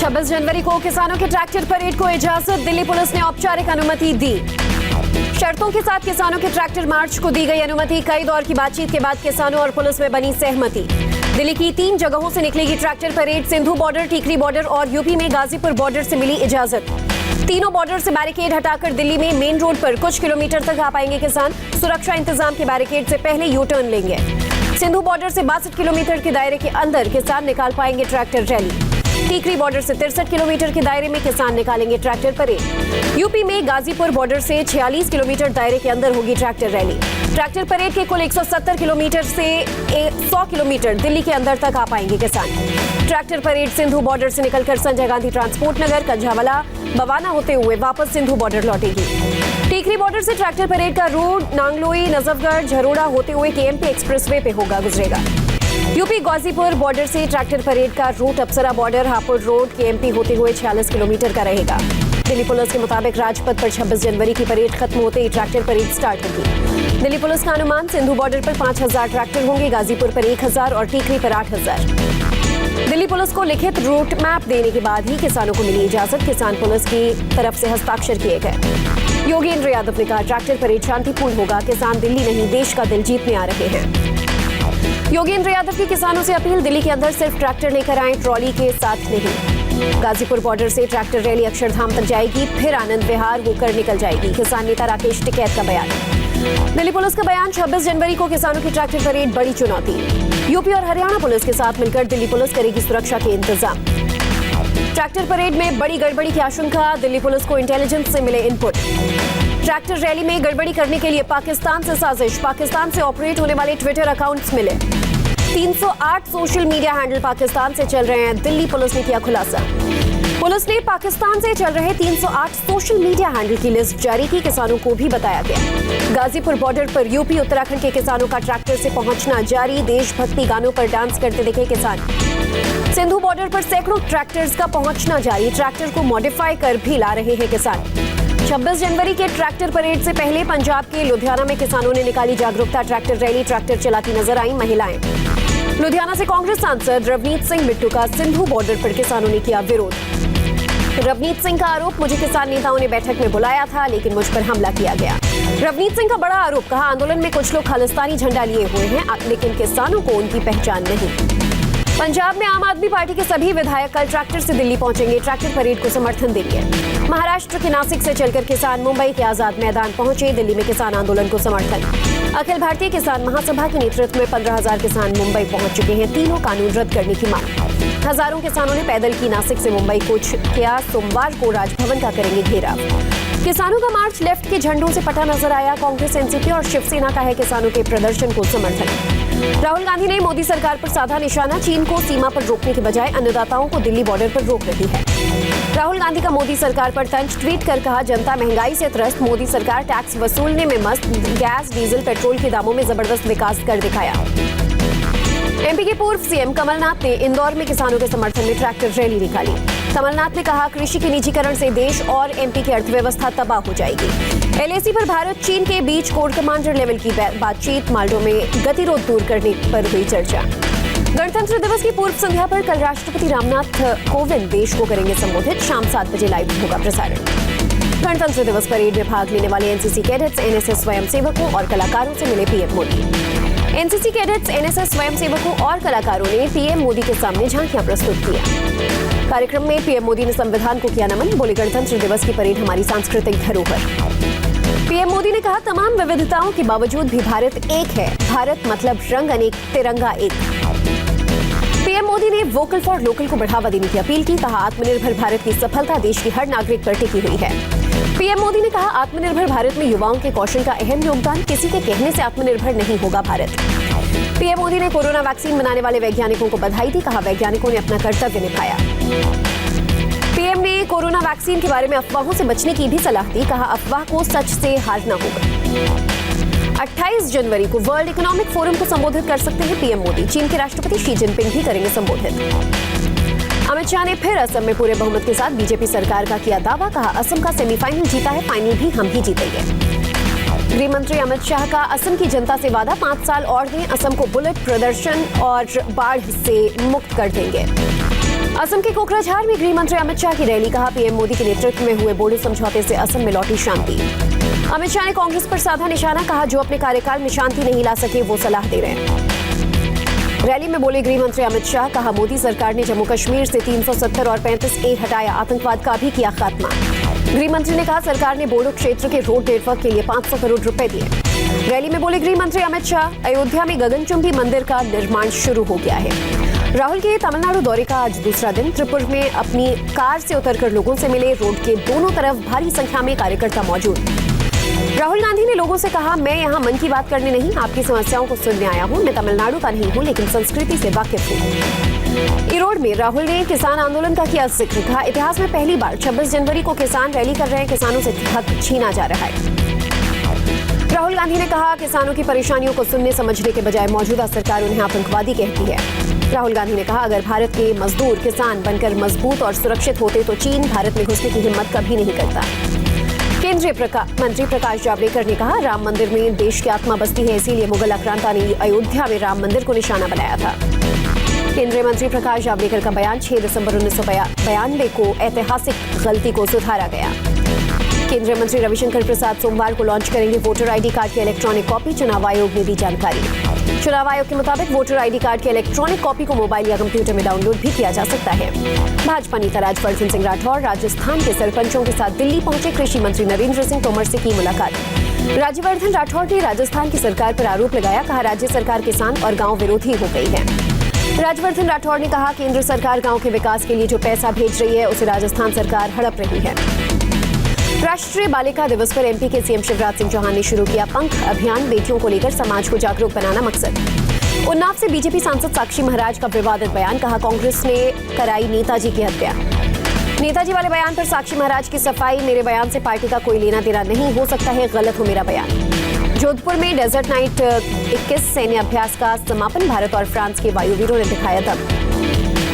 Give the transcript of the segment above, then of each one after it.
26 जनवरी को किसानों के ट्रैक्टर परेड को इजाजत, दिल्ली पुलिस ने औपचारिक अनुमति दी। शर्तों के साथ किसानों के ट्रैक्टर मार्च को दी गई अनुमति। कई दौर की बातचीत के बाद किसानों और पुलिस में बनी सहमति। दिल्ली की 3 जगहों से निकलेगी tractor parade. Sindhu border, Tikri border और यूपी में गाजीपुर बॉर्डर से मिली इजाजत। तीनों बॉर्डर से बैरिकेड हटाकर दिल्ली में मेन रोड पर कुछ किलोमीटर तक आ पाएंगे किसान। सुरक्षा इंतजाम के बैरिकेड से पहले यू टर्न लेंगे। सिंधु बॉर्डर से 62 किलोमीटर के दायरे के अंदर किसान निकाल पाएंगे ट्रैक्टर रैली। टीकरी बॉर्डर से 63 किलोमीटर के दायरे में किसान निकालेंगे ट्रैक्टर परेड। यूपी में गाजीपुर बॉर्डर से 46 किलोमीटर दायरे के अंदर होगी ट्रैक्टर रैली। ट्रैक्टर परेड के कुल 170 किलोमीटर से 100 किलोमीटर दिल्ली के अंदर तक आ पाएंगे किसान। ट्रैक्टर परेड सिंधु बॉर्डर से निकलकर संजय गांधी ट्रांसपोर्ट नगर, कंझावाला, बवाना होते हुए वापस सिंधु बॉर्डर लौटेगी। टीकरी बॉर्डर से ट्रैक्टर परेड का रूट नांगलोई, नजफगढ़, झरोड़ा होते हुए केएमपी एक्सप्रेसवे पे गुजरेगा। यूपी गाजीपुर बॉर्डर से ट्रैक्टर परेड का रूट अप्सरा बॉर्डर, हापुड़ रोड, केएमपी होते हुए 46 किलोमीटर का रहेगा। दिल्ली पुलिस के मुताबिक राजपथ पर 26 जनवरी की परेड खत्म होते ही ट्रैक्टर परेड स्टार्ट होगी। दिल्ली पुलिस का अनुमान सिंधु बॉर्डर पर 5000 ट्रैक्टर होंगे, गाजीपुर पर 1000 और टीकरी पर 8000। दिल्ली पुलिस को लिखित रूट मैप देने के बाद ही किसानों को मिली इजाजत। किसान पुलिस की तरफ से हस्ताक्षर किए गए। योगेंद्र यादव ने कहा, ट्रैक्टर परेड शांतिपूर्ण होगा। किसान दिल्ली नहीं देश का दिल जीतने आ रहे हैं। योगेंद्र यादव की किसानों से अपील, दिल्ली के अंदर सिर्फ ट्रैक्टर लेकर आएं, ट्रॉली के साथ नहीं। गाजीपुर बॉर्डर से ट्रैक्टर रैली अक्षरधाम तक जाएगी, फिर आनंद विहार होकर निकल जाएगी। किसान नेता राकेश टिकैत का बयान। दिल्ली पुलिस का बयान, 26 जनवरी को किसानों की ट्रैक्टर परेड बड़ी चुनौती। यूपी और हरियाणा पुलिस के साथ मिलकर दिल्ली पुलिस करेगी सुरक्षा के इंतजाम। ट्रैक्टर परेड में बड़ी गड़बड़ी की आशंका, दिल्ली पुलिस को इंटेलिजेंस से मिले इनपुट। ट्रैक्टर रैली में गड़बड़ी करने के लिए पाकिस्तान से साजिश, पाकिस्तान से ऑपरेट होने वाले ट्विटर अकाउंट्स मिले। 308 सोशल मीडिया हैंडल पाकिस्तान से चल रहे हैं, दिल्ली पुलिस ने किया खुलासा। पुलिस ने पाकिस्तान से चल रहे 308 सोशल मीडिया हैंडल की लिस्ट जारी की, किसानों को भी बताया गया। गाजीपुर बॉर्डर पर यूपी उत्तराखंड के किसानों का ट्रैक्टर से पहुंचना जारी, देशभक्ति गानों पर डांस करते दिखे किसान। सिंधु बॉर्डर पर सैकड़ों ट्रैक्टर्स का पहुंचना जारी, ट्रैक्टर को मॉडिफाई कर भी ला रहे हैं किसान। 26 जनवरी के ट्रैक्टर परेड से पहले पंजाब के लुधियाना में किसानों ने निकाली जागरूकता ट्रैक्टर रैली। ट्रैक्टर चलाती नजर आई महिलाएं। लुधियाना से कांग्रेस सांसद रवनीत सिंह बिट्टू का सिंधु बॉर्डर पर किसानों ने किया विरोध। रवनीत सिंह का आरोप, मुझे किसान नेताओं ने बैठक में बुलाया था लेकिन मुझ पर हमला किया गया। रवनीत सिंह का बड़ा आरोप, कहा आंदोलन में कुछ लोग खालिस्तानी झंडा लिए हुए हैं लेकिन किसानों को उनकी पहचान नहीं। पंजाब में आम आदमी पार्टी के सभी विधायक कल ट्रैक्टर से दिल्ली पहुंचेंगे, ट्रैक्टर परेड को समर्थन देंगे। महाराष्ट्र के नासिक से चलकर किसान मुंबई के आजाद मैदान पहुंचे, दिल्ली में किसान आंदोलन को समर्थन। अखिल भारतीय किसान महासभा के नेतृत्व में 15,000 किसान मुंबई पहुंच चुके हैं, तीनों कानून रद्द करने की मांग। हजारों किसानों ने पैदल की नासिक से मुंबई कूच किया, सोमवार को राजभवन का करेंगे घेराव। किसानों का मार्च लेफ्ट के झंडों से पटा नजर आया, कांग्रेस, एनसीपी और शिवसेना का है किसानों के प्रदर्शन को समर्थन। राहुल गांधी ने मोदी सरकार पर साधा निशाना, चीन को सीमा पर रोकने के बजाय अन्नदाताओं को दिल्ली बॉर्डर पर रोक रही है। राहुल गांधी का मोदी सरकार पर तंज, ट्वीट कर कहा, जनता महंगाई से त्रस्त, मोदी सरकार टैक्स वसूलने में मस्त, गैस, डीजल, पेट्रोल के दामों में जबरदस्त विकास कर दिखाया। एमपी के पूर्व सीएम कमलनाथ ने इंदौर में किसानों के समर्थन में ट्रैक्टर रैली निकाली। कमलनाथ ने कहा, कृषि के निजीकरण से देश और एमपी की अर्थव्यवस्था तबाह हो जाएगी। एलएसी पर भारत चीन के बीच कोर कमांडर लेवल की बातचीत, माल्डो में गतिरोध दूर करने पर हुई चर्चा। गणतंत्र दिवस की पूर्व संध्या पर कल राष्ट्रपति रामनाथ कोविंद देश को करेंगे संबोधित, शाम 7 बजे लाइव होगा प्रसारण। गणतंत्र दिवस परेड में भाग लेने वाले एनसीसी कैडेट्स, एनएसएस स्वयंसेवकों और कलाकारों से मिले PM Modi. NCC cadets, NSS स्वयंसेवकों और कलाकारों ने पीएम मोदी के सामने झांकियां प्रस्तुत किया। कार्यक्रम में पीएम मोदी ने संविधान को किया नमन, बोले गणतंत्र दिवस की परेड हमारी सांस्कृतिक धरोहर। पीएम मोदी ने कहा, तमाम विविधताओं के बावजूद भी भारत एक है, भारत मतलब रंग अनेक, तिरंगा एक। पीएम मोदी ने वोकल फॉर लोकल को बढ़ावा देने की अपील की, कहा आत्मनिर्भर भारत की सफलता देश की हर नागरिक पर टिकी हुई है। पीएम मोदी ने कहा, आत्मनिर्भर भारत में युवाओं के कौशल का अहम योगदान, किसी के कहने से आत्मनिर्भर नहीं होगा भारत। पीएम मोदी ने कोरोना वैक्सीन बनाने वाले वैज्ञानिकों को बधाई दी, कहा वैज्ञानिकों ने अपना कर्तव्य निभाया। पीएम ने कोरोना वैक्सीन के बारे में अफवाहों से बचने की भी सलाह दी, कहा अफवाह को सच से हारना होगा। 28 जनवरी को वर्ल्ड इकोनॉमिक फोरम को संबोधित कर सकते हैं पीएम मोदी, चीन के राष्ट्रपति शी जिनपिंग भी करेंगे संबोधित। अमित शाह ने फिर असम में पूरे बहुमत के साथ बीजेपी सरकार का किया दावा, कहा असम का सेमीफाइनल जीता है, फाइनल भी हम ही जीतेंगे। गृह मंत्री अमित शाह का असम की जनता से वादा, 5 साल और दें, असम को बुलेट प्रदर्शन और बाढ़ से मुक्त कर देंगे। असम के कोकराझार में गृह मंत्री अमित शाह की रैली, कहा पीएम मोदी के नेतृत्व में हुए बोडो समझौते से असम में लौटी शांति। अमित शाह ने कांग्रेस पर साधा निशाना, कहा जो अपने कार्यकाल में शांति नहीं ला सके वो सलाह दे रहे हैं। रैली में बोले गृह मंत्री अमित शाह, कहा मोदी सरकार ने जम्मू कश्मीर से 370 और 35A हटाया, आतंकवाद का भी किया खात्मा। गृह मंत्री ने कहा सरकार ने बोडो क्षेत्र के रोड नेटवर्क के लिए 500 करोड़ रुपए दिए। रैली में बोले गृह मंत्री अमित शाह, अयोध्या में गगनचुंबी मंदिर का निर्माण शुरू हो गया है। राहुल के तमिलनाडु दौरे का आज दूसरा दिन, त्रिपुर में अपनी कार से उतरकर लोगों से मिले, रोड के दोनों तरफ भारी संख्या में कार्यकर्ता मौजूद। राहुल गांधी ने लोगों से कहा, मैं यहाँ मन की बात करने नहीं, आपकी समस्याओं को सुनने आया हूँ। मैं तमिलनाडु का नहीं हूँ, लेकिन संस्कृति से वाकिफ हूँ। ईरोड में राहुल ने किसान आंदोलन का किया जिक्र, कहा इतिहास में पहली बार 26 जनवरी को किसान रैली कर रहे हैं, किसानों से हक छीना जा रहा है। राहुल गांधी ने कहा किसानों की परेशानियों को सुनने समझने के बजाय मौजूदा सरकार उन्हें आतंकवादी कहती है। राहुल गांधी ने कहा अगर भारत के मजदूर किसान बनकर मजबूत और सुरक्षित होते तो चीन भारत में घुसने की हिम्मत कभी नहीं करता। केंद्रीय मंत्री प्रकाश जावड़ेकर ने कहा राम मंदिर में देश की आत्मा बसती है, इसीलिए मुगल आक्रांता ने अयोध्या में राम मंदिर को निशाना बनाया था। केंद्रीय मंत्री प्रकाश जावड़ेकर का बयान, 6 दिसंबर 1992 को ऐतिहासिक गलती को सुधारा गया। केंद्रीय मंत्री रविशंकर प्रसाद सोमवार को लॉन्च करेंगे वोटर आईडी कार्ड की इलेक्ट्रॉनिक कॉपी, चुनाव आयोग ने दी जानकारी। चुनाव आयोग के मुताबिक वोटर आईडी कार्ड की इलेक्ट्रॉनिक कॉपी को मोबाइल या कंप्यूटर में डाउनलोड भी किया जा सकता है। भाजपा नेता राजवर्धन सिंह राठौर राजस्थान के सरपंचों के साथ दिल्ली पहुंचे, कृषि मंत्री नरेंद्र सिंह तोमर से की मुलाकात। राजवर्धन राठौर ने राजस्थान की सरकार पर आरोप लगाया, कहा राज्य सरकार किसान और गाँव विरोधी हो गई है। राजवर्धन राठौर ने कहा केंद्र सरकार गाँव के विकास के लिए जो पैसा भेज रही है उसे राजस्थान सरकार हड़प रही है। राष्ट्रीय बालिका दिवस पर एमपी के सीएम शिवराज सिंह चौहान ने शुरू किया पंख अभियान, बेटियों को लेकर समाज को जागरूक बनाना मकसद। उन्नाव से बीजेपी सांसद साक्षी महाराज का विवादित बयान, कहा कांग्रेस ने कराई नेताजी की हत्या। नेताजी वाले बयान पर साक्षी महाराज की सफाई, मेरे बयान से पार्टी का कोई लेना देना नहीं, हो सकता है गलत हो मेरा बयान। जोधपुर में डेजर्ट नाइट 21 सैन्य अभ्यास का समापन, भारत और फ्रांस के वायुवीरों ने दिखाया दम।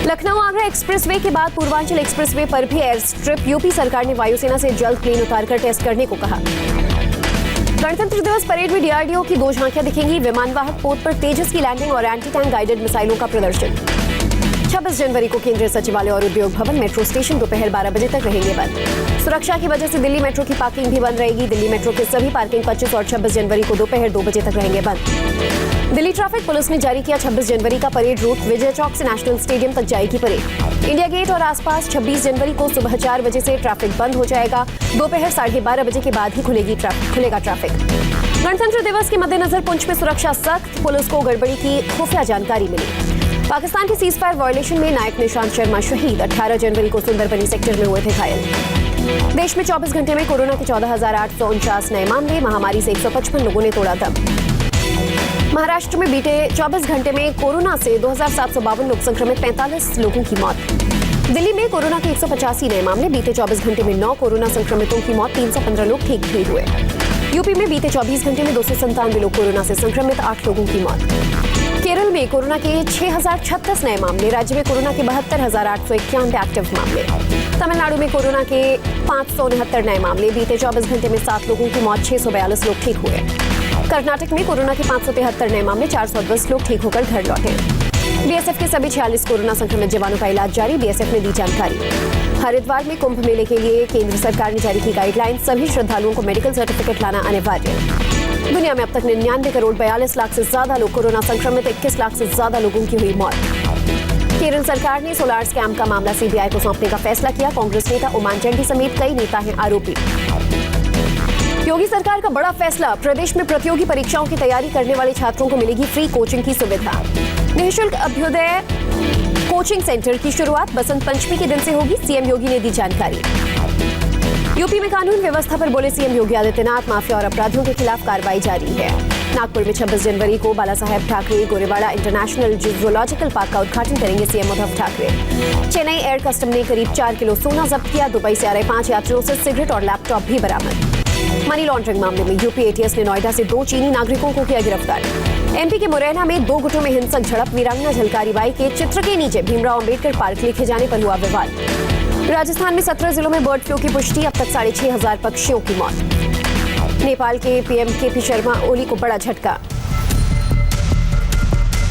लखनऊ आगरा एक्सप्रेसवे के बाद पूर्वांचल एक्सप्रेसवे पर भी एयर स्ट्रिप, यूपी सरकार ने वायुसेना से जल्द प्लेन उतारकर टेस्ट करने को कहा। गणतंत्र दिवस परेड में डीआरडीओ की 2 झांकियां दिखेंगी, विमानवाहक पोत पर तेजस की लैंडिंग और एंटी टैंक गाइडेड मिसाइलों का प्रदर्शन। 26 जनवरी को केंद्रीय सचिवालय और उद्योग भवन, मेट्रो स्टेशन दोपहर 12 बजे तक रहेंगे बंद। सुरक्षा की वजह से दिल्ली मेट्रो की पार्किंग भी बंद रहेगी। दिल्ली मेट्रो के सभी पार्किंग 25 और 26 जनवरी को दोपहर 2 बजे तक रहेंगे बंद। दिल्ली ट्रैफिक पुलिस ने जारी किया 26 जनवरी का परेड रूट, विजय चौक से नेशनल स्टेडियम तक जाएगी परेड। इंडिया गेट और आसपास 26 जनवरी को सुबह 4 बजे से ट्रैफिक बंद हो जाएगा, दोपहर 12:30 बजे के बाद ही खुलेगा ट्रैफिक। गणतंत्र दिवस के मद्देनजर पुंछ में सुरक्षा सख्त, पुलिस को गड़बड़ी की खुफिया जानकारी मिली। पाकिस्तान के सीज फायर वायलेशन में नायक निशांत शर्मा शहीद, 18 जनवरी को सुंदरबनी सेक्टर में हुए थे घायल। देश में 24 घंटे में कोरोना के 14,849 नए मामले, महामारी से 155 लोगों ने तोड़ा दम। महाराष्ट्र में बीते 24 घंटे में कोरोना से 2,752 लोग संक्रमित, 45 लोगों की मौत। दिल्ली में कोरोना के 185 नए मामले, बीते 24 घंटे में 9 कोरोना संक्रमितों की मौत, 315 लोग ठीक भी हुए। यूपी में बीते 24 घंटे में 297 लोग कोरोना से संक्रमित, 8 लोगों की मौत। केरल में कोरोना के 6,036 नए मामले, राज्य में कोरोना के 72,891 एक्टिव मामले। तमिलनाडु में कोरोना के 569 नए मामले, बीते 24 घंटे में 7 लोगों की मौत, 642 लोग ठीक हुए। कर्नाटक में कोरोना के 573 नए मामले, 410 लोग ठीक होकर घर लौटे। बीएसएफ के सभी 46 कोरोना संक्रमित जवानों का इलाज जारी, बीएसएफ ने दी जानकारी। हरिद्वार में कुंभ मेले के लिए केंद्र सरकार ने जारी की गाइडलाइन, सभी श्रद्धालुओं को मेडिकल सर्टिफिकेट लाना अनिवार्य। दुनिया में अब तक 99 करोड़ 42 लाख से ज्यादा लोग कोरोना संक्रमित, 21 लाख से ज्यादा लोगों की हुई मौत। केरल सरकार ने सोलार स्कैम का मामला सीबीआई को सौंपने का फैसला किया, कांग्रेस नेता ओमान चंडी समेत कई नेता हैं आरोपी। योगी सरकार का बड़ा फैसला, प्रदेश में प्रतियोगी परीक्षाओं की तैयारी करने वाले छात्रों को मिलेगी फ्री कोचिंग की सुविधा। निःशुल्क अभ्युदय कोचिंग सेंटर की शुरुआत बसंत पंचमी के दिन से होगी, सीएम योगी ने दी जानकारी। यूपी में कानून व्यवस्था पर बोले सीएम योगी आदित्यनाथ, माफिया और अपराधियों के खिलाफ कार्रवाई जारी है। नागपुर में 26 जनवरी को Bala Saheb Thackeray Gorewada international zoological park का उद्घाटन करेंगे CM Uddhav Thackeray. Chennai air custom ने करीब 4 किलो सोना जब्त किया, दुबई से आ रहे 5 यात्रियों से सिगरेट और लैपटॉप भी बरामद। मनी लॉन्ड्रिंग मामले में यूपी एटीएस ने नोएडा से 2 चीनी नागरिकों को किया गिरफ्तार। एमपी के मुरैना में 2 गुटों में हिंसक झड़प, वीरांगना झलकारी बाई के चित्र के नीचे भीमराव अंबेडकर पार्क लिखे जाने पर हुआ विवाद। राजस्थान में 17 जिलों में बर्ड फ्लू की पुष्टि, अब तक 6,500 पक्षियों की मौत। नेपाल के पीएम केपी शर्मा ओली को बड़ा झटका,